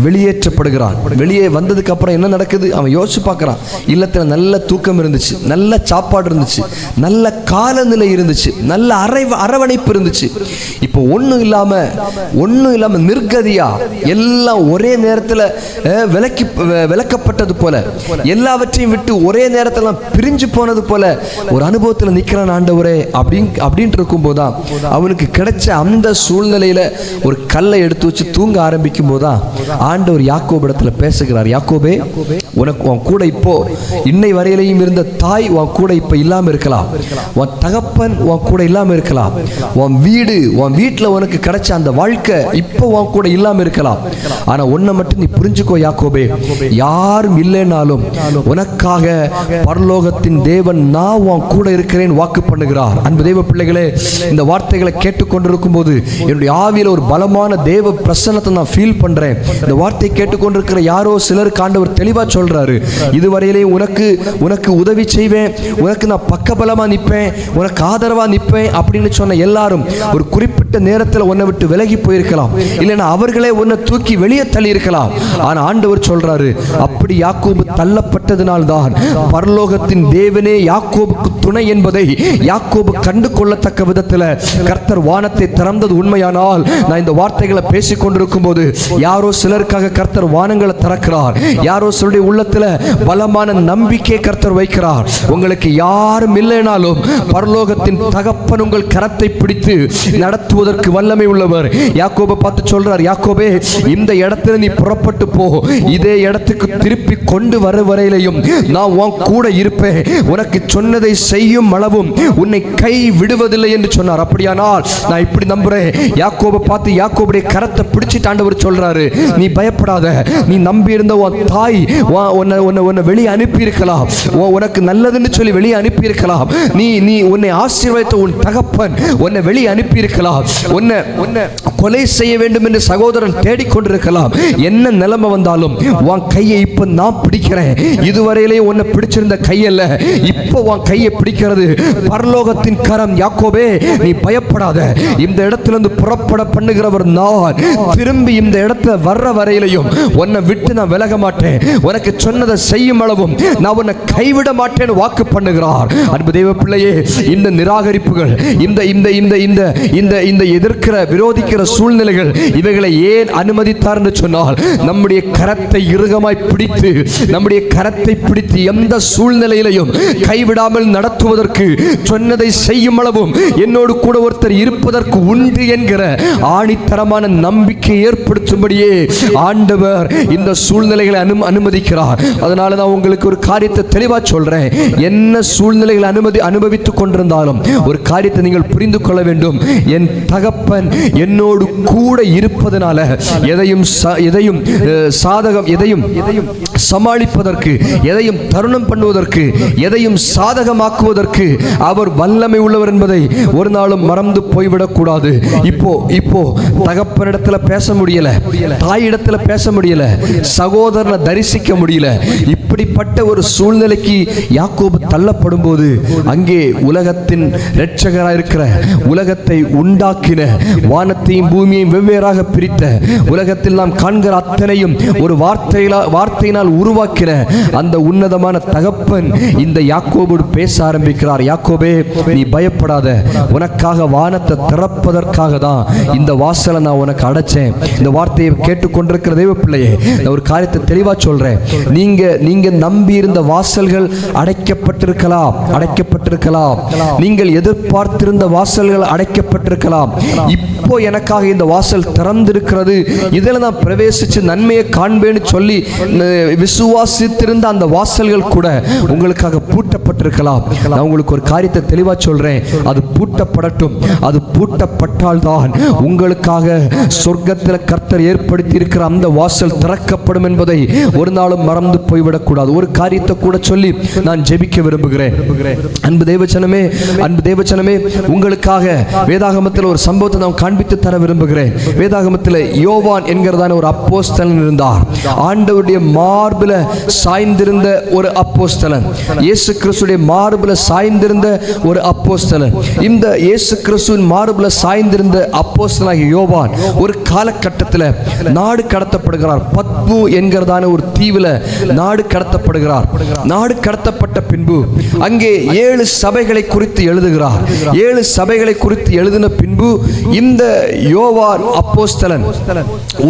Speaker 1: வெளியேற்றப்படுகிறான். வெளியே வந்ததுக்கு அப்புறம் என்ன நடக்குது அவன் யோசிச்சு பார்க்கிறான். இல்லத்தில் நல்ல தூக்கம் இருந்துச்சு, நல்ல சாப்பாடு இருந்துச்சு, நல்ல காலநிலை இருந்துச்சு, நல்ல அரவணைப்பு இருந்துச்சு. இப்போ ஒன்றும் இல்லாம நிர்கதியா எல்லாம் ஒரே நேரத்தில் விலக்கப்பட்டது போல, எல்லாவற்றையும் விட்டு ஒரே நேரத்தில் பிரிஞ்சு போனது போல ஒரு அனுபவத்தில் நிற்கிறான். ஆண்டவரே அப்படின்ட்டு இருக்கும்போதுதான் அவனுக்கு கிடைச்ச அந்த சூழ்நிலையில ஒரு கல்லை எடுத்து வச்சு தூங்க ஆரம்பிக்கும் போதுதான் ஆண்டவர் யாக்கோபிடத்துல பேசுகிறார். யாக்கோபே, உனக்கு உன் கூட இப்போ இன்னை வரையிலையும் இருந்த தாய் உன் கூட இப்ப இல்லாம இருக்கலாம், உன் தகப்பன் உன் கூட இல்லாம இருக்கலாம், உன் வீட்டுல உனக்கு கிடைச்ச அந்த வாழ்க்கை இப்போ உன் கூட இல்லாம இருக்கலாம். ஆனா ஒன்ன மட்டும் நீ புரிஞ்சுக்கோ யாக்கோபே, யாரும் இல்லைனாலும் உனக்காக பரலோகத்தின் தேவன் நான் உன் கூட இருக்கிறேன் வாக்கு பண்ணுகிறார். அன்பு தேவ பிள்ளைகளே, இந்த வார்த்தைகளை கேட்டுக்கொண்டிருக்கும் போது என்னுடைய ஆவியில ஒரு பலமான தேவ பிரசன்னத்தை நான் ஃபீல் பண்றேன். இந்த வார்த்தை கேட்டுக்கொண்டிருக்கிற யாரோ சிலருக்கு ஆண்டவர் தெளிவா சொல்றாரு, இதுவரையிலே உனக்கு உதவி செய்வேன், உனக்கு நான் பக்கபலமா நிற்பேன், உனக்கு ஆதரவா நிற்பேன் அப்படின்னு சொன்ன எல்லாரும் ஒரு குறிப்பிட்ட நேரத்தில் உன்னை விட்டு விலகி போயிருக்கலாம், இல்லைன்னா அவர்களே உன்னை தூக்கி வெளியே தள்ளி இருக்கலாம். ஆனா ஆண்டவர் சொல்றாரு, அப்படி யாக்கோபு தள்ளப்பட்டதினால்தான் பரலோகத்தின் தேவனே யாக்கோபுக்கு துணை என்பதை யாக்கோபு கண்டு கொள்ளத்தக்க விதத்தில் கர்த்தர் வானத்தை திறந்தது உண்மையானால், நான் இந்த வார்த்தைகளை பேசிக் கொண்டிருக்கும் போது யாரோ சிலருக்காக கர்த்தர் வானங்களை திறக்கிறார், யாரோ சிலருடைய உள்ளத்துல பலமான நம்பிக்கை கர்த்தர் வைக்கிறார். உங்களுக்கு யாரும் இல்லைனாலும் பரலோகத்தின் தகப்பன் உங்கள் கரத்தை பிடித்து நடத்துவதற்கு வல்லமை உள்ளவர். யாக்கோபை பார்த்து சொல்றார், யாக்கோபே, இந்த இடத்துல நீ புறப்பட்டு போ, இதே இடத்துக்கு திருப்பி கொண்டு வர வரையிலையும் நான் உன் கூட இருப்பேன், உனக்கு சொன்னதை செய்யும் அளவும் உன்னை கை விடுவதில்லை என்று சொன்னார். அப்படியானால் நான் இப்படி நம்புறேன், யாக்கோபை பார்த்து யாக்கோபுடைய கரத்தை பிடிச்சிட்டு ஆண்டவர் சொல்றாரு, நீ பயப்படாத, நீ நம்பி இருந்த உன் தாய் உன்னை வெளியே அனுப்பி இருக்கலாம், உனக்கு நல்லதுன்னு சொல்லி வெளியே அனுப்பி இருக்கலாம், நீ உன்னை ஆசீர்வதித்த உன் தகப்பன் உன்னை வெளியே அனுப்பி இருக்கலாம், உன்னை கொலை செய்ய வேண்டும் என்று சகோதரன் தேடிக்கொண்டிருக்கலாம். என்ன நிலைமை வந்தாலும் உன் கையை இப்ப நான் பிடிக்கிறேன். இதுவரையிலே உன்னை பிடிச்சிருந்த கையல்ல, இப்ப உன் கையை பிடிக்கிறது பரலோகத்தின் கரம். யாக்கோபே, நீ பயப்படாத, இந்த இடத்திலிருந்து புறப்பட பண்ணுகிறவர் நான். திரும்பி இந்த இடத்துல வர்ற வரையிலையும் உன்னை விட்டு நான் விலக மாட்டேன், உனக்கு சொன்னதை செய்யும் அளவும் நான் உன்னை கைவிட மாட்டேன் வாக்கு பண்ணுகிறார். அன்பு தெய்வ பிள்ளையே, இந்த நிராகரிப்புகள், இந்த எதிர்க்கிற விரோதிக்கிற சூழ்நிலைகள், இவைகளை ஏன் அனுமதித்தார் என்று சொன்னால், நம்முடைய கரத்தை இறுகமாய் பிடித்து, நம்முடைய கரத்தை பிடித்து எந்த சூழ்நிலையிலையும் கைவிடாமல் நடத்துவதற்கு, சொன்னதை செய்யும் அளவும் என்னோடு கூட ஒருத்தர் இருப்பதற்கு உண்டு என்கிற ஆணித்தரமான நம்பிக்கை ஏற்படுத்தும்படியே ஆண்டவர் இந்த சூழ்நிலைகளை அனுமதிக்கிறார். அதனால நான் உங்களுக்கு ஒரு காரியத்தை தெளிவா சொல்றேன். என்ன சூழ்நிலைகளை அனுபவித்துக் கொண்டிருந்தாலும் ஒரு காரியத்தை நீங்கள் புரிந்து கொள்ள வேண்டும். என் தகப்பன் என்னோடு கூட இருப்பதனால எதையும் சமாளிப்பதற்கு, எதையும் தருணம் பண்ணுவதற்கு, எதையும் சாதகமாக்குவதற்கு அவர் வல்லமை உள்ளவர் என்பதை ஒரு நாளும் மறந்து போய்விடக் கூடாது. இப்போ தகப்பனிடத்துல பேச முடியல, தாயிடத்துல பேச முடியல, சகோதரனை தரிசிக்க முடியல. இப்படிப்பட்ட ஒரு சூழ்நிலைக்கு யாக்கோபு தள்ளப்படும் போது அங்கே உலகத்தின் இரட்சகராக இருக்கிற, உலகத்தை உண்டாக்கின, வானத்தையும் பூமியையும் வெவ்வேறாக பிரித்த, உலகத்தில் நாம் காண்கிற அத்தனையும் ஒரு வார்த்தையினால் உருவாக்கின அந்த உன்னதமான தகப்பன் இந்த யாக்கோபோடு பேச ஆரம்பிக்கிறார். யாக்கோபே, நீ பயப்படாத, உனக்காக வானத்தை திறப்பதற்காக தான் இந்த வாசலை நான் உனக்கு அடைச்சேன். இந்த வார்த்தையை கேட்டுக்கொண்டிருக்கிற தெய்வ பிள்ளையே, நான் ஒரு காரியத்தை தெளிவா சொல்றேன். நீங்க நம்பி இருந்த வாசல்கள் அடைக்கப்பட்டிருக்கலாம், நீங்கள் எதிர்பார்த்திருந்த வாசல்கள் அடைக்கப்பட்டிருக்கலாம். இப்போ எனக்காக இந்த வாசல் திறந்திருக்கிறது, இதில் நான் பிரவேசிச்சு நன்மையை காண்பேன்னு சொல்லி விசுவாசித்திருந்த அந்த வாசல்கள் கூட உங்களுக்காக பூட்டப்பட்டிருக்கலாம். பூட்டப்பட்டிருக்கலாம். நான் உங்களுக்கு ஒரு காரியத்தை தெளிவா சொல்றேன், அது பூட்டப்படட்டும். அது பூட்டப்பட்டால் தான் உங்களுக்காக சொர்க்கத்தில் கர்த்தர் ஏற்படுத்தி இருக்கிற அந்த வாசல் திறக்கப்படும் என்பதை ஒரு நாளும் மறந்து போய்விடக்கூடாது. ஒரு காரியத்தை கூட சொல்லி நான் ஜெபிக்க விரும்புகிறேன். அன்பு தேவச்சனமே, உங்களுக்காக வேதாகமத்தில் ஒரு சம்பவத்தை நான் காண்பித்து தர விரும்புகிறேன். வேதாகமத்தில் யோவான் என்கிறதான ஒரு அப்போஸ்தலன் இருந்தார். ஆண்டவருடைய மார்பில சாய்ந்திருந்த ஒரு அப்போஸ்தலன், இயேசு கிறிஸ்துடைய மார்பில சாய்ந்திருந்த ஒரு அப்போஸ்தலன். இந்த இயேசு கிறிஸ்துவின் மார்பில சாய்ந்திருந்த அப்போஸ்தலனாகிய யோவான் ஒரு காலகட்டத்தில் நாடு கடத்தப்படுகிறார். பத்மு என்கிறதான ஒரு தீவில் நாடு கடத்தப்படுகிறார். நாடு கடத்தப்பட்ட பின்பு அங்கே 7 சபைகளை குறித்து எழுதுகிறார். 7 சபைகளை குறித்து எழுதின பின்பு இந்த யோவான் அப்போஸ்தலன்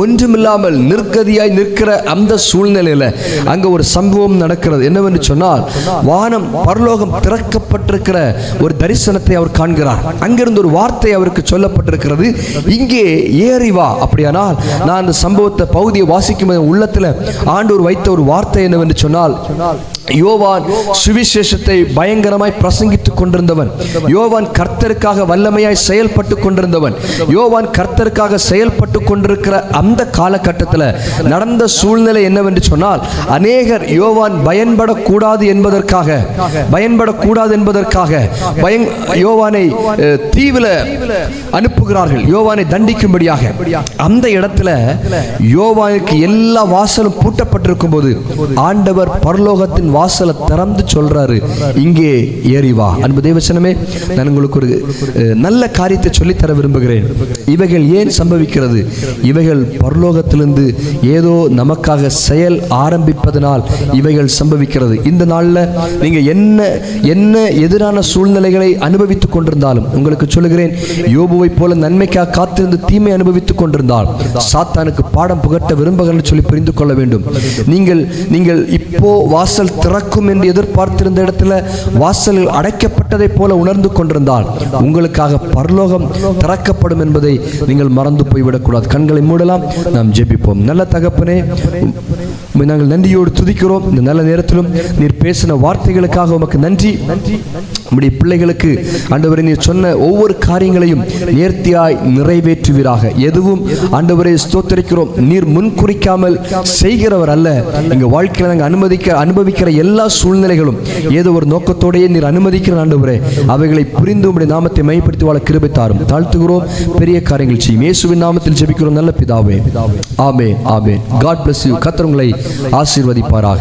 Speaker 1: ஒன்றுமில்லாமல் நிர்கதியாய் நிற்கிற அந்த சூழ்நிலையில் அங்க ஒரு சம்பவம் நடக்கிறது. என்னவென்று சொன்னால், வானம் பரலோகம் திறக்கப்பட்டிருக்கிற ஒரு தரிசனத்தை அவர் காண்கிறார். அங்கிருந்து ஒரு வார்த்தை அவருக்கு சொல்லப்பட்டிருக்கிறது, இங்கே ஏறி வா. அப்படியானால் நான் அந்த சம்பவத்தை பகுதியை வாசிக்கும் உள்ளத்தில் ஆண்டவர் வைத்த ஒரு வார்த்தை என்னவென்று சொன்னால், யோவான் சுவிசேஷத்தை பயங்கரமாய் பிரசங்கித்துக் கொண்டிருந்தவன். யோவான் கர்த்தருக்காக வல்லமையாய் செயல்பட்டு கொண்டிருந்தவன். யோவான் கர்த்தருக்காக செயல்பட்டு கொண்டிருக்கிற அந்த காலகட்டத்தில் நடந்த சூழ்நிலை என்னவென்று சொன்னால், அநேகர் யோவான் பயன்படக்கூடாது என்பதற்காக யோவானை தீவில அனுப்புகிறார்கள், யோவானை தண்டிக்கும்படியாக. அந்த இடத்துல யோவானுக்கு எல்லா வாசலும் பூட்டப்பட்டிருக்கும் போது ஆண்டவர் பரலோகத்தின் வாசலை திறந்து சொல்றாரு, இங்கே ஏறி வா. அன்பு தேவசனமே, நான் உங்களுக்கு ஒரு நல்ல காரியத்தை சொல்லித்தர விரும்புகிறேன். இவைகள் ஏன் சம்பவிக்கிறது? இவைகள் பரலோகத்திலிருந்து ஏதோ நமக்காக செயல் ஆரம்பிப்பதனால் இவைகள் சம்பவிக்கிறது. இந்த நாளில் நீங்க என்ன எதிரான சூழ்நிலைகளை அனுபவித்துக் கொண்டிருந்தாலும் உங்களுக்கு சொல்லுகிறேன், யோபுவை போல நன்மைக்காக காத்திருந்து தீமை அனுபவித்துக் கொண்டிருந்தால் சாத்தானுக்கு பாடம் புகட்ட விரும்புகிறேன் சொல்லி புரிந்து கொள்ள வேண்டும். நீங்கள் இப்போ வாசல் திறக்கும் என்று எதிர்பார்த்திருந்த இடத்துல வாசலில் அடைக்கப்பட்டதை போல உணர்ந்து கொண்டிருந்தால் உங்களுக்காக பரலோகம் திறக்கப்படும் என்பதை நீங்கள் மறந்து போய்விடக்கூடாது. கண்களை மூடலாம், நாம் ஜெபிப்போம். நல்ல தகப்பனே, நாங்கள் நன்றியோடு துதிக்கிறோம். இந்த நல்ல நேரத்திலும் நீர் பேசின வார்த்தைகளுக்காக உமக்கு நன்றி. நம்முடைய பிள்ளைகளுக்கு ஆண்டவரே நீர் சொன்ன ஒவ்வொரு காரியங்களையும் நேர்த்தியாய் நிறைவேற்றுவீராக. எதுவும் ஆண்டவரே ஸ்தோத்திரிக்கிறோம், நீர் முன்குறிக்காமல் செய்கிறவர் அல்ல. எங்கள் வாழ்க்கையில் நாங்கள் அனுபவிக்கிற எல்லா சூழ்நிலைகளும் ஏதோ ஒரு நோக்கத்தோடையே நீர் அனுமதிக்கிற ஆண்டவரே, அவைகளை புரிந்து உம்முடைய நாமத்தை மையப்படுத்தி வாழ கிருபை தாரும். தாழ்த்துகிறோம், பெரிய காரியங்கள் செய்யும். இயேசுவின் நாமத்தில் ஜெபிக்கிறோம் நல்ல பிதாவே, ஆமென், ஆமென். God bless you. கர்த்தர் உங்களை ஆசீர்வதிப்பாராக.